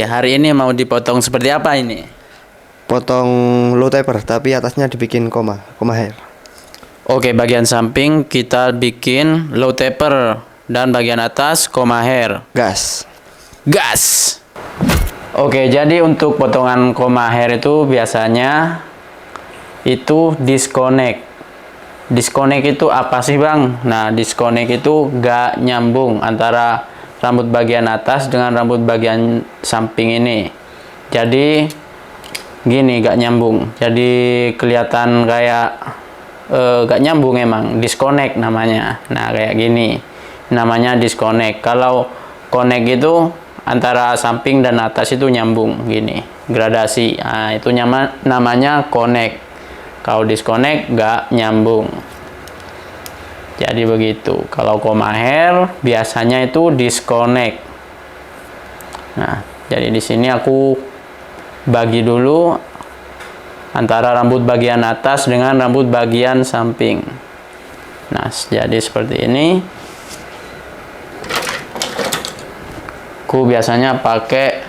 Hari ini mau dipotong seperti apa ini? Potong low taper tapi atasnya dibikin koma hair. Oke, bagian samping kita bikin low taper dan bagian atas koma hair. Gas. Oke, jadi untuk potongan koma hair itu biasanya itu disconnect. Disconnect itu apa sih, Bang? Nah, disconnect itu gak nyambung antara rambut bagian atas dengan rambut bagian samping ini. Jadi gini, gak nyambung. Jadi kelihatan kayak gak nyambung, emang disconnect namanya. Nah, kayak gini namanya disconnect. Kalau connect itu antara samping dan atas itu nyambung gini, gradasi. Nah, itu namanya connect. Kalau disconnect gak nyambung. Jadi begitu. Kalau koma hair biasanya itu disconnect. Nah, jadi di sini aku bagi dulu antara rambut bagian atas dengan rambut bagian samping. Nah, jadi seperti ini. Aku biasanya pakai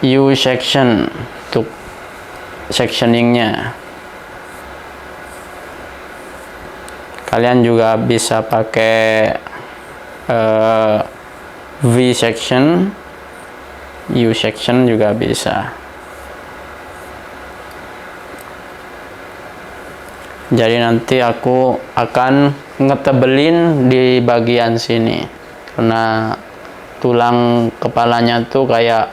U section untuk sectioningnya. Kalian juga bisa pakai V section, U section juga bisa. Jadi nanti aku akan ngetebelin di bagian sini karena tulang kepalanya tuh kayak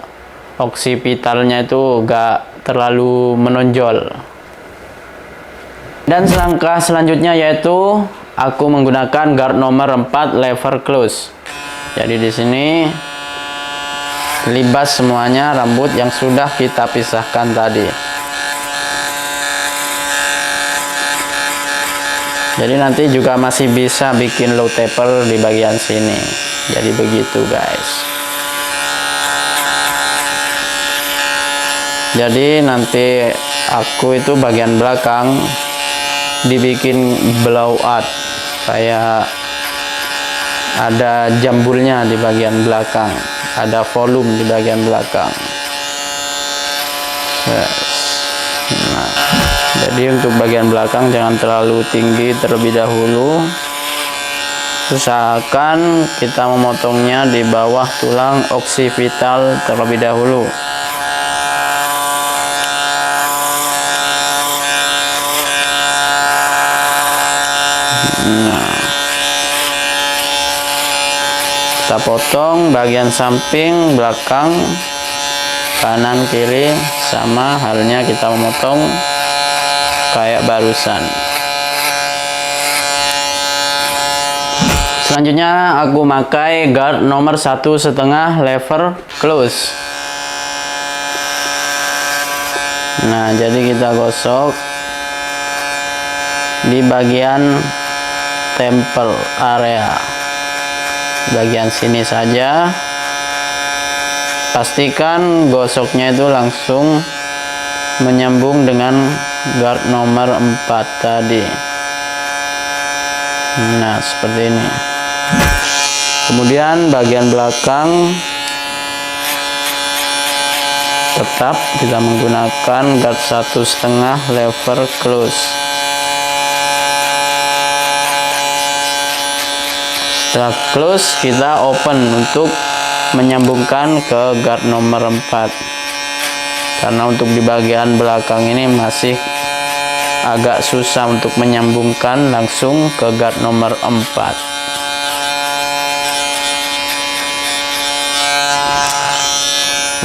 oksipitalnya itu gak terlalu menonjol. Dan langkah selanjutnya yaitu aku menggunakan guard nomor 4 lever close. Jadi di sini libas semuanya rambut yang sudah kita pisahkan tadi. Jadi nanti juga masih bisa bikin low taper di bagian sini. Jadi begitu, guys. Jadi nanti aku itu bagian belakang dibikin blowout, kayak ada jambulnya di bagian belakang, ada volume di bagian belakang. Nah, jadi untuk bagian belakang jangan terlalu tinggi terlebih dahulu. Usahakan kita memotongnya di bawah tulang oksipital terlebih dahulu. Nah, kita potong bagian samping, belakang, kanan, kiri, sama halnya kita memotong kayak barusan. Selanjutnya aku pakai guard nomor 1,5 lever close. Nah, jadi kita gosok di bagian temple area, bagian sini saja. Pastikan gosoknya itu langsung menyambung dengan guard nomor 4 tadi. Nah, seperti ini. Kemudian bagian belakang tetap kita menggunakan guard 1,5 lever close. Setelah close, kita open untuk menyambungkan ke guard nomor 4. Karena untuk di bagian belakang ini masih agak susah untuk menyambungkan langsung ke guard nomor 4.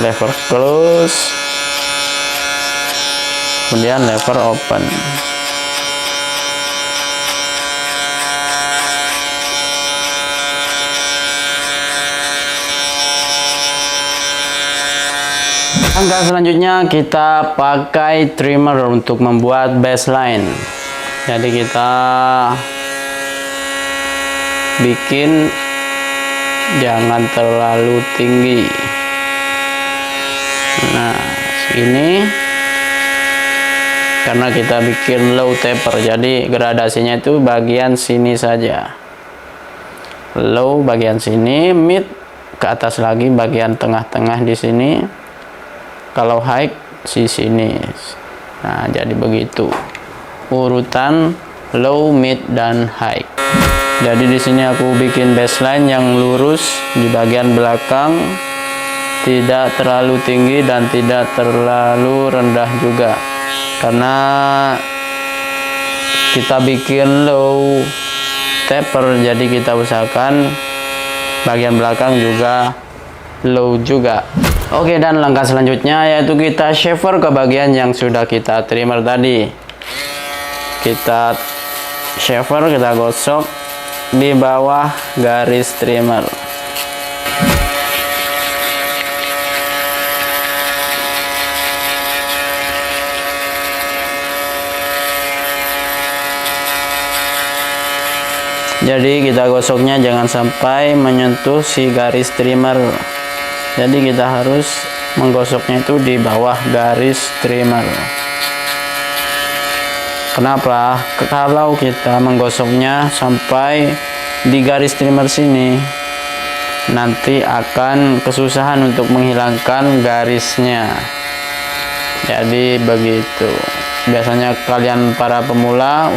Lever close, kemudian lever open. Langkah selanjutnya kita pakai trimmer untuk membuat baseline. Jadi kita bikin jangan terlalu tinggi. Nah, ini karena kita bikin low taper, jadi gradasinya itu bagian sini saja. Low bagian sini, mid ke atas lagi bagian tengah-tengah di sini. Kalau high di sini. Nah, jadi begitu urutan low, mid, dan high. Jadi di sini aku bikin baseline yang lurus di bagian belakang, tidak terlalu tinggi dan tidak terlalu rendah juga, karena kita bikin low taper, jadi kita usahakan bagian belakang juga low juga. Oke, dan langkah selanjutnya yaitu kita shaver ke bagian yang sudah kita trimmer tadi. Kita shaver, kita gosok di bawah garis trimmer. Jadi kita gosoknya jangan sampai menyentuh si garis trimmer. Jadi kita harus menggosoknya itu di bawah garis trimmer. Kenapa? Kalau kita menggosoknya sampai di garis trimmer sini, nanti akan kesusahan untuk menghilangkan garisnya. Jadi begitu. Biasanya kalian para pemula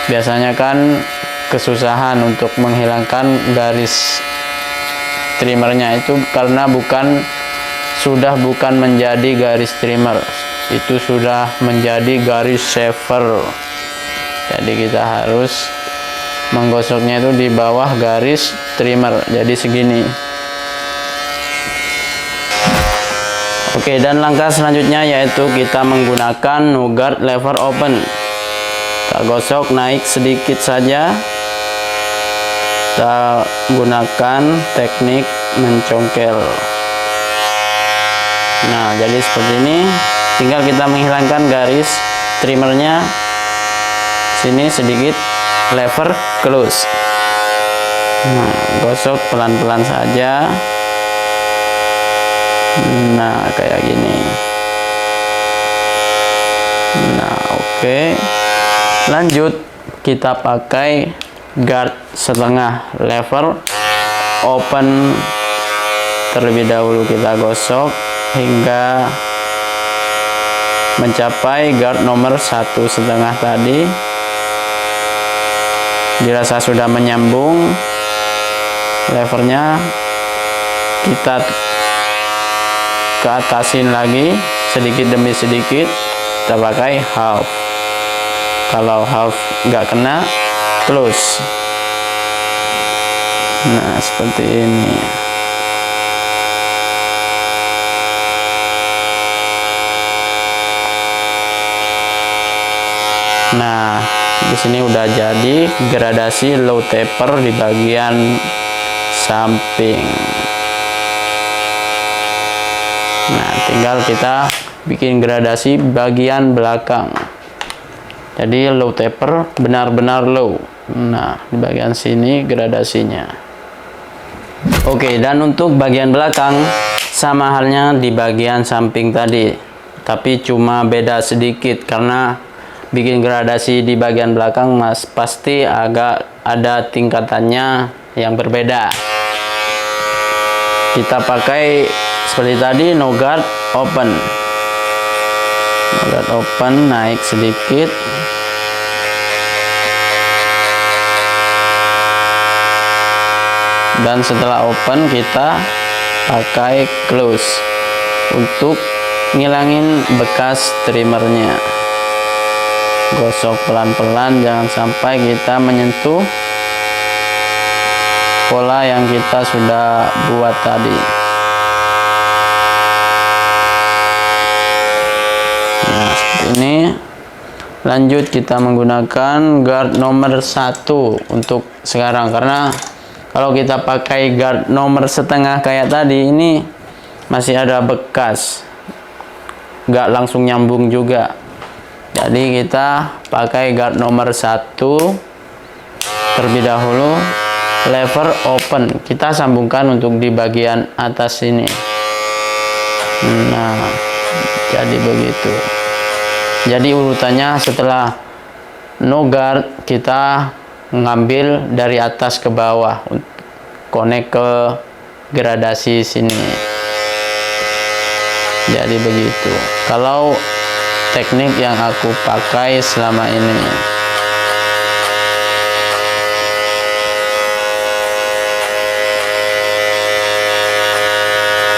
biasanya kan kesusahan untuk menghilangkan garis trimmernya itu karena sudah bukan menjadi garis trimmer, itu sudah menjadi garis shaver. Jadi kita harus menggosoknya itu di bawah garis trimmer, jadi segini. Oke, dan langkah selanjutnya yaitu kita menggunakan no guard lever open. Kita gosok naik sedikit saja. Kita gunakan teknik mencongkel. Nah, jadi seperti ini. Tinggal kita menghilangkan garis trimmernya. Sini sedikit lever close. Nah, gosok pelan-pelan saja. Nah, kayak gini. Nah, oke. Lanjut, kita pakai guard setengah lever open. Terlebih dahulu kita gosok hingga mencapai guard nomor 1,5 tadi. Dirasa sudah menyambung levernya, kita ke atasin lagi sedikit demi sedikit. Kita pakai half. Kalau half nggak kena, close. Nah, seperti ini. Nah, di sini udah jadi gradasi low taper di bagian samping. Nah, tinggal kita bikin gradasi bagian belakang. Jadi low taper benar-benar low. Nah, di bagian sini gradasinya. Oke, dan untuk bagian belakang sama halnya di bagian samping tadi, tapi cuma beda sedikit karena bikin gradasi di bagian belakang pasti agak ada tingkatannya yang berbeda. Kita pakai seperti tadi, no guard open. No guard open, naik sedikit. Dan setelah open kita pakai close untuk ngilangin bekas trimmernya. Gosok pelan-pelan, jangan sampai kita menyentuh pola yang kita sudah buat tadi. Nah, seperti ini. Lanjut, kita menggunakan guard nomor 1 untuk sekarang, karena kalau kita pakai guard nomor setengah kayak tadi, ini masih ada bekas, nggak langsung nyambung juga. Jadi kita pakai guard nomor 1 terlebih dahulu, lever open. Kita sambungkan untuk di bagian atas sini. Nah, jadi begitu. Jadi urutannya setelah no guard, kita ngambil dari atas ke bawah, connect ke gradasi sini. Jadi begitu kalau teknik yang aku pakai selama ini.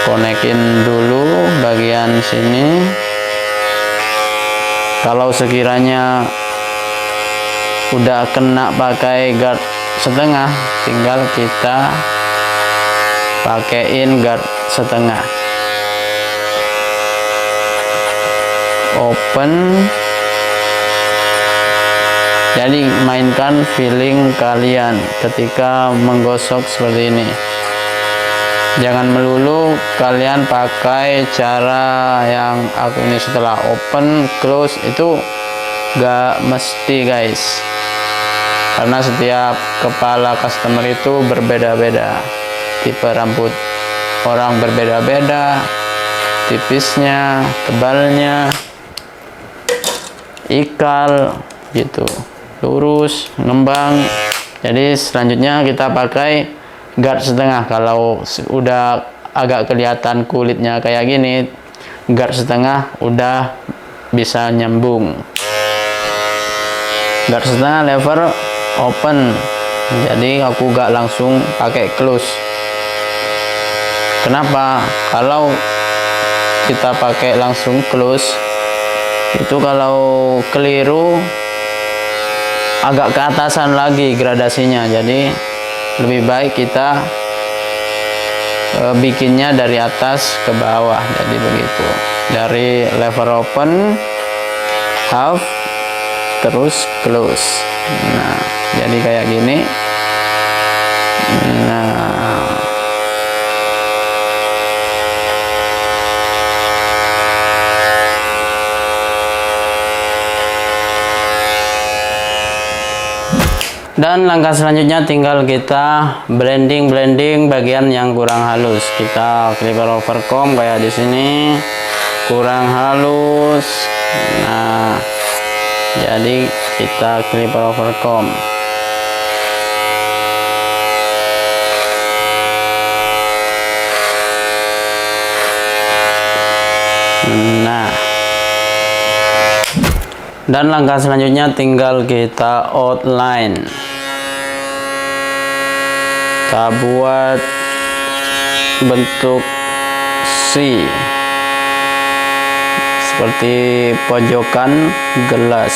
Konekin dulu bagian sini. Kalau sekiranya udah kena pakai guard setengah, tinggal kita pakaiin guard setengah. Open. Jadi mainkan feeling kalian ketika menggosok seperti ini. Jangan melulu kalian pakai cara yang aku ini setelah open close, itu gak mesti guys, karena setiap kepala customer itu berbeda-beda, tipe rambut orang berbeda-beda, tipisnya, tebalnya, ikal gitu, lurus, ngembang. Jadi selanjutnya kita pakai guard setengah. Kalau udah agak kelihatan kulitnya kayak gini, guard setengah udah bisa nyambung. Guard setengah lever open, jadi aku gak langsung pakai close. Kenapa? Kalau kita pakai langsung close itu kalau keliru agak ke atasan lagi gradasinya, jadi lebih baik kita bikinnya dari atas ke bawah. Jadi begitu, dari lever open, half, terus close. Nah, jadi kayak gini. Nah, dan langkah selanjutnya tinggal kita blending bagian yang kurang halus. Kita clipper overcomb kayak di sini, kurang halus. Nah, jadi kita clipper overcomb. Nah, dan langkah selanjutnya tinggal kita outline. Kita buat bentuk C seperti pojokan gelas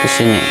di sini.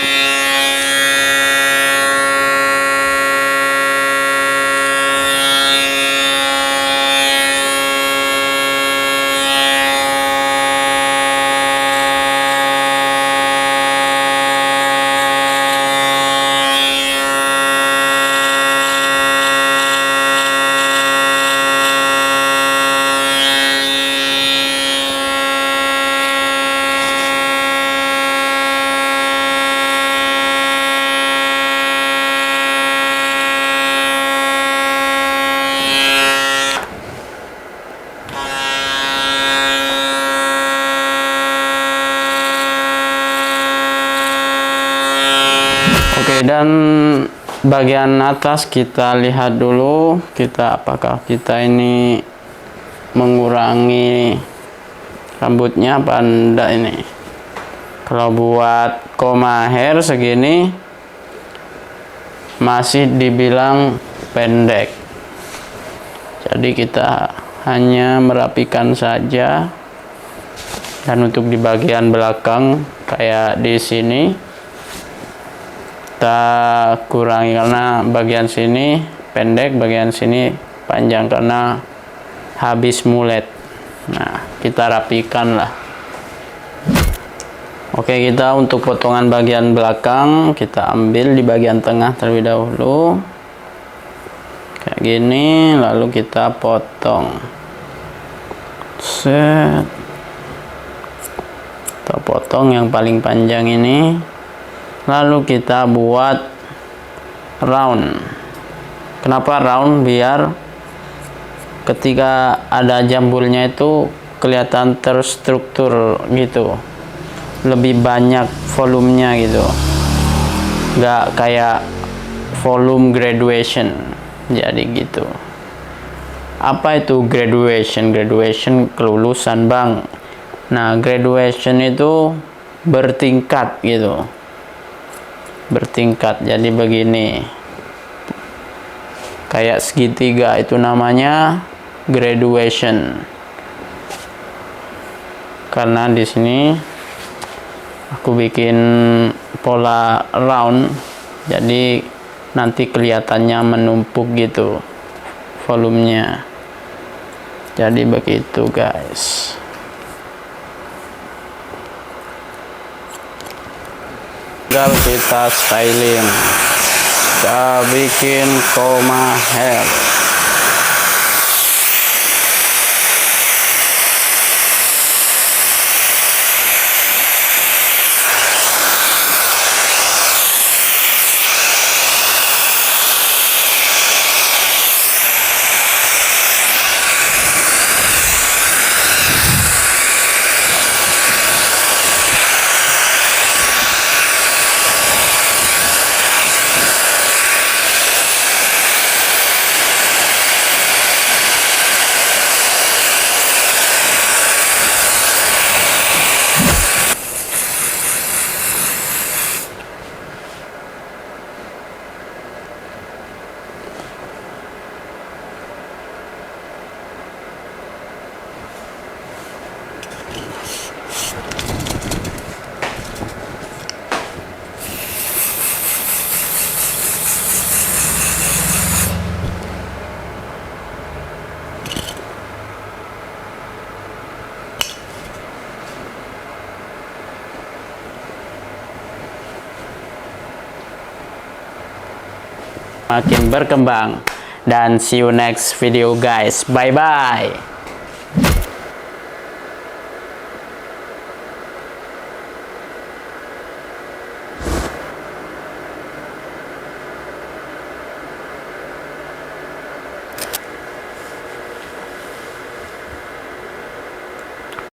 Oke, dan bagian atas kita lihat dulu, apakah kita ini mengurangi rambutnya apa enggak ini. Kalau buat koma hair segini masih dibilang pendek, jadi kita hanya merapikan saja. Dan untuk di bagian belakang kayak di sini kita kurangi, karena bagian sini pendek, bagian sini panjang karena habis mulet. Nah, kita rapikan lah. Oke, kita untuk potongan bagian belakang kita ambil di bagian tengah terlebih dahulu kayak gini, lalu kita potong. Set, kita potong yang paling panjang ini. Lalu kita buat round. Kenapa round? Biar ketika ada jambulnya itu kelihatan terstruktur gitu, lebih banyak volumenya gitu, nggak kayak volume graduation. Jadi gitu. Apa itu graduation? Graduation kelulusan, Bang. Nah, graduation itu bertingkat gitu. Bertingkat. Jadi begini. Kayak segitiga itu namanya graduation. Karena di sini aku bikin pola round, jadi nanti kelihatannya menumpuk gitu volumenya. Jadi begitu guys. Tinggal kita styling, kita bikin koma hair. Makin berkembang, dan see you next video guys. Bye bye.